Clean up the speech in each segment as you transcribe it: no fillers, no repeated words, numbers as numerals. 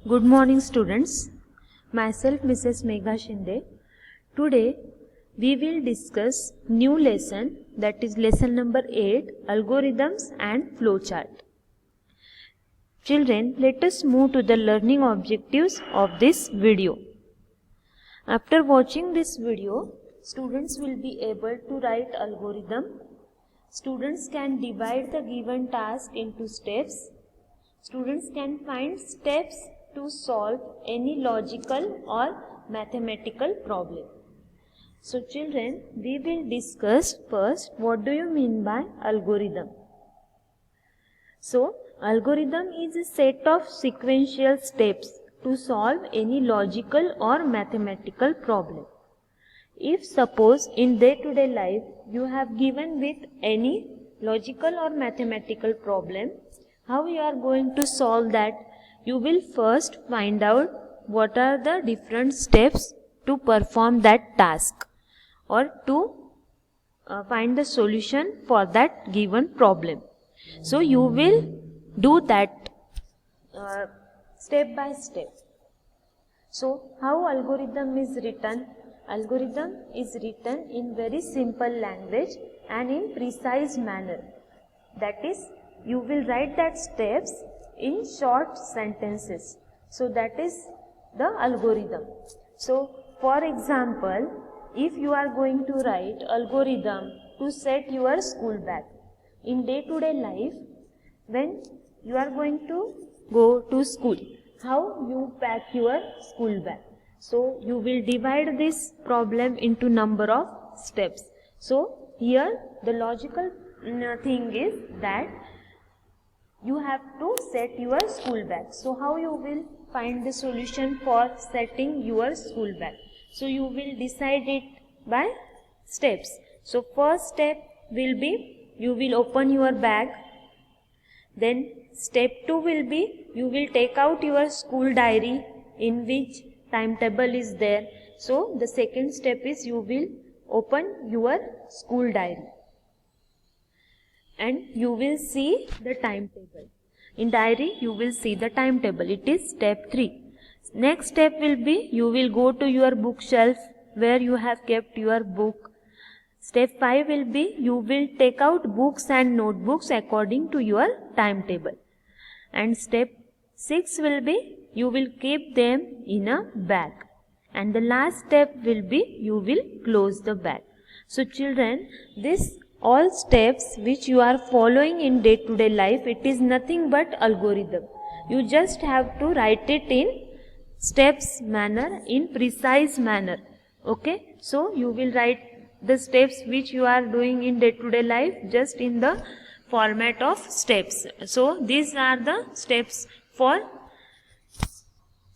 Good morning students. Myself Mrs. Megha Shinde. Today we will discuss new lesson, that is lesson number 8, algorithms and flowchart. Children, let us move to the learning objectives of this video. After watching this video, students will be able to write algorithm. Students can divide the given task into steps. Students can find steps to solve any logical or mathematical problem. So children, we will discuss first what do you mean by algorithm. So algorithm is a set of sequential steps to solve any logical or mathematical problem. If suppose in day-to-day life you have given with any logical or mathematical problem, how you are going to solve that? You will first find out what are the different steps to perform that task or to find the solution for that given problem. So you will do that step by step. So how algorithm is written? Algorithm is written in very simple language and in precise manner. That is, you will write that steps in short sentences. So that is the algorithm. So for example, if you are going to write algorithm to set your school bag, in day-to-day life, when you are going to go to school, how you pack your school bag? So you will divide this problem into number of steps. So here the logical thing is that you have to set your school bag. So how you will find the solution for setting your school bag? So you will decide it by steps. So first step will be you will open your bag. Then step 2 will be you will take out your school diary in which timetable is there. So the second step is you will open your school diary and you will see the timetable. In diary you will see the timetable. It is step 3. Next step will be you will go to your bookshelf where you have kept your book. Step 5 will be you will take out books and notebooks according to your timetable. And step 6 will be you will keep them in a bag. And the last step will be you will close the bag. So children, this all steps which you are following in day-to-day life, it is nothing but algorithm. You just have to write it in steps manner, in precise manner. Okay? So you will write the steps which you are doing in day-to-day life just in the format of steps. So these are the steps for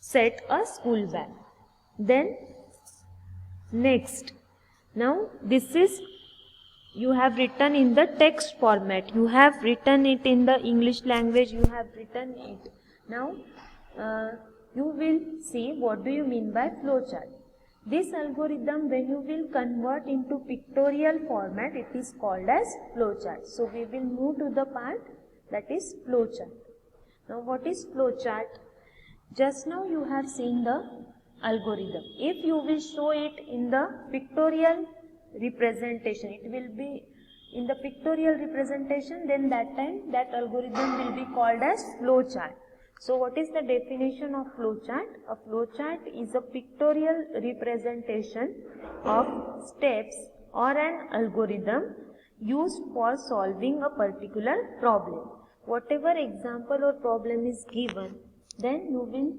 set a school bag. Then next, now this is you have written in the text format. You have written it in the English language. You have written it. Now you will see what do you mean by flowchart. This algorithm, when you will convert into pictorial format, it is called as flowchart. So we will move to the part that is flowchart. Now what is flowchart? Just now you have seen the algorithm. If you will show it in the pictorial representation, it will be in the pictorial representation, then that time that algorithm will be called as flowchart. So what is the definition of flowchart? A flowchart is a pictorial representation of steps or an algorithm used for solving a particular problem. Whatever example or problem is given, then you will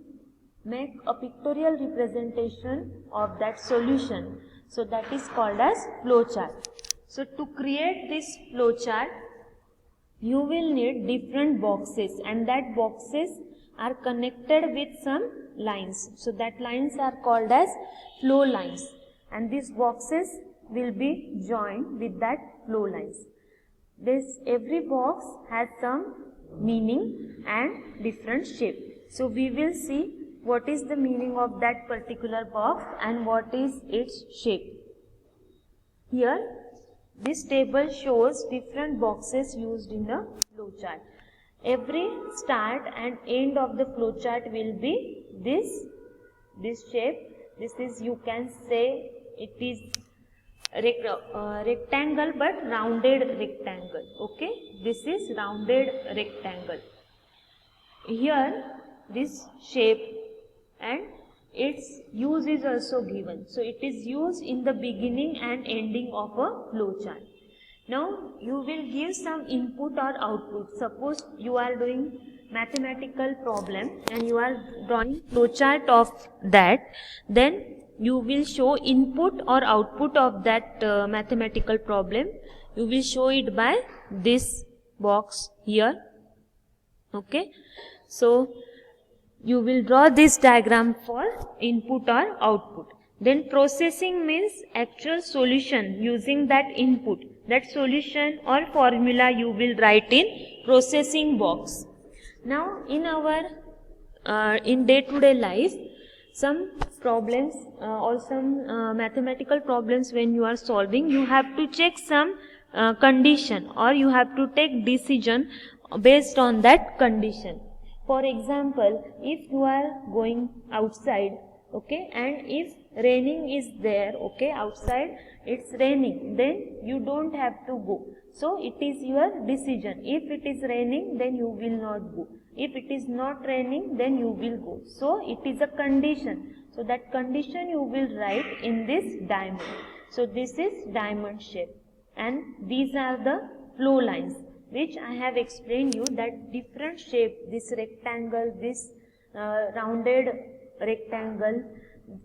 make a pictorial representation of that solution. So that is called as flowchart. So to create this flowchart, you will need different boxes, and that boxes are connected with some lines. So that lines are called as flow lines, and these boxes will be joined with that flow lines. This every box has some meaning and different shape. So we will see what is the meaning of that particular box and what is its shape. Here this table shows different boxes used in the flowchart. every start and end of the flowchart will be this shape. This is, you can say it is rectangle but rounded rectangle. Okay, this is rounded rectangle. Here this shape and its use is also given. So it is used in the beginning and ending of a flowchart. Now you will give some input or output. Suppose you are doing mathematical problem and you are drawing flowchart of that, then you will show input or output of that mathematical problem. You will show it by this box here. Okay, so you will draw this diagram for input or output. Then processing means actual solution using that input. That solution or formula you will write in processing box. Now in our in day-to-day life, some problems or some mathematical problems when you are solving, you have to check some condition or you have to take decision based on that condition. For example, if you are going outside, okay, and if raining is there, okay, outside it's raining, then you don't have to go. So it is your decision. If it is raining, then you will not go. If it is not raining, then you will go. So it is a condition. So that condition you will write in this diamond. So this is diamond shape. And these are the flow lines, which I have explained you that different shape, this rectangle, this rounded rectangle,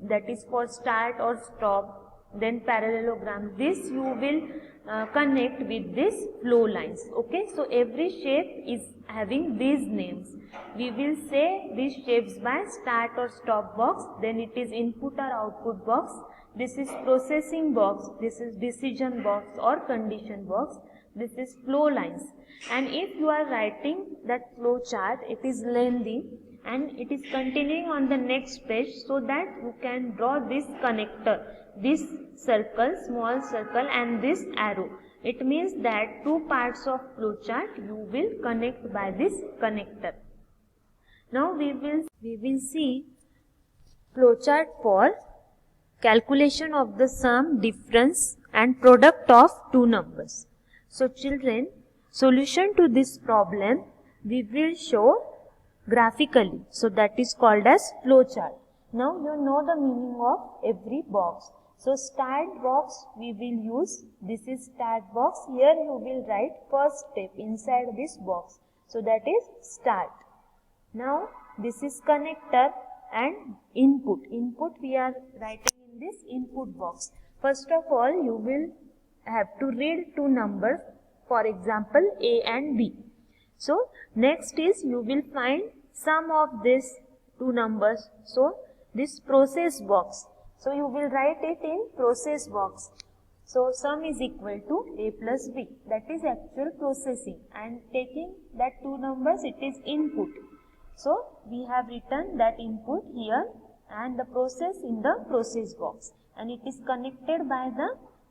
that is for start or stop, then parallelogram, this you will connect with this flow lines. Okay, so every shape is having these names. We will say these shapes by start or stop box, then it is input or output box, this is processing box, this is decision box or condition box, this is flow lines. And if you are writing that flow chart, it is lengthy and it is continuing on the next page, so that you can draw this connector, this circle, small circle, and this arrow. It means that two parts of flow chart you will connect by this connector. Now we will see flow chart for calculation of the sum, difference and product of two numbers. So children, solution to this problem we will show graphically. So that is called as flow chart. Now you know the meaning of every box. So start box we will use, this is start box, here you will write first step inside this box. So that is start. Now this is connector and input. Input we are writing in this input box. First of all you will have to read two numbers, for example A and B. So next is you will find sum of these two numbers. So this process box. So you will write it in process box. So sum is equal to A plus B. That is actual processing. And taking that two numbers, it is input. So we have written that input here and the process in the process box. And it is connected by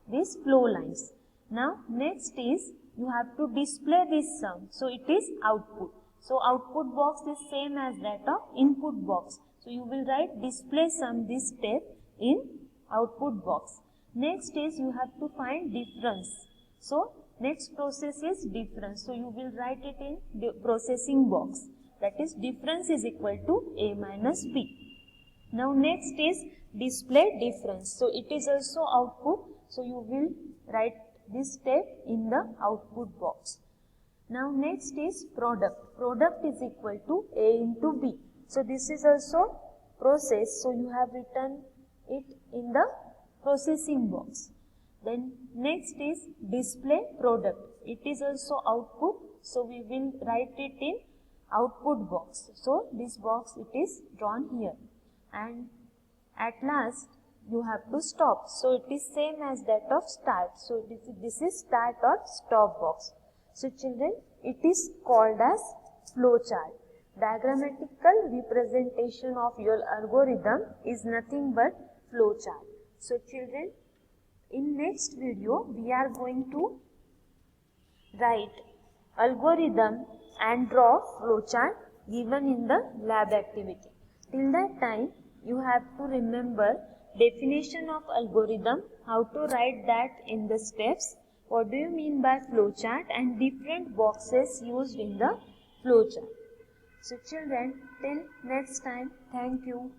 these flow lines. Now next is you have to display this sum. So it is output. So output box is same as that of input box. So you will write display sum this step in output box. Next is you have to find difference. So next process is difference. So you will write it in the processing box. That is difference is equal to A minus B. Now next is display difference. So it is also output. So you will write this step in the output box. Now next is product. Product is equal to A into B. So this is also process. So you have written it in the processing box. Then next is display product. It is also output. So we will write it in output box. So this box it is drawn here. And at last you have to stop. So it is same as that of start. So this is start or stop box. So children, it is called as flow chart. Diagrammatical representation of your algorithm is nothing but flow chart. So children, in next video we are going to write algorithm and draw flowchart given in the lab activity. Till that time, you have to remember definition of algorithm, how to write that in the steps, what do you mean by flowchart, and different boxes used in the flowchart. So children, till next time, thank you.